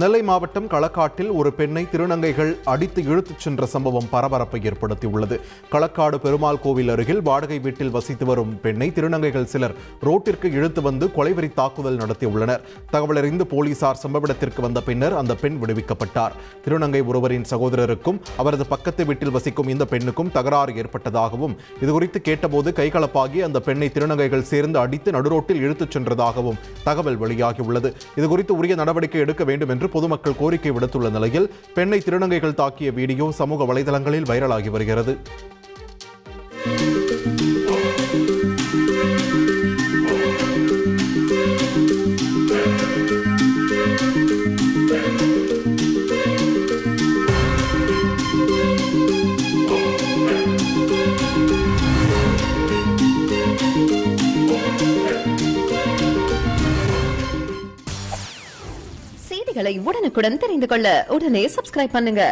நெல்லை மாவட்டம் களக்காட்டில் ஒரு பெண்ணை திருநங்கைகள் அடித்து இழுத்துச் சென்ற சம்பவம் பரபரப்பை ஏற்படுத்தியுள்ளது. களக்காடு பெருமாள் கோவில் அருகில் வாடகை வீட்டில் வசித்து வரும் பெண்ணை திருநங்கைகள் சிலர் ரோட்டிற்கு இழுத்து வந்து கொலைவெறி தாக்குதல் நடத்தியுள்ளனர். தகவலறிந்து போலீசார் சம்பவ இடத்திற்கு வந்த பின்னர் அந்த பெண் விடுவிக்கப்பட்டார். திருநங்கை ஒருவரின் சகோதரருக்கும் அவரது பக்கத்து வீட்டில் வசிக்கும் இந்த பெண்ணுக்கும் தகராறு ஏற்பட்டதாகவும், இதுகுறித்து கேட்டபோது கைகலப்பாகி அந்த பெண்ணை திருநங்கைகள் சேர்ந்து அடித்து நடுரோட்டில் இழுத்துச் சென்றதாகவும் தகவல் வெளியாகியுள்ளது. இதுகுறித்து உரிய நடவடிக்கை எடுக்க வேண்டும் என்று பொதுமக்கள் கோரிக்கை விடுத்துள்ள நிலையில் பெண்ணை திருநங்கைகள் தாக்கிய வீடியோ சமூக வலைதளங்களில் வைரலாகி வருகிறது. செய்திகளை உடனுக்குடன் தெரிந்து கொள்ள உடனே சப்ஸ்கிரைப் பண்ணுங்க.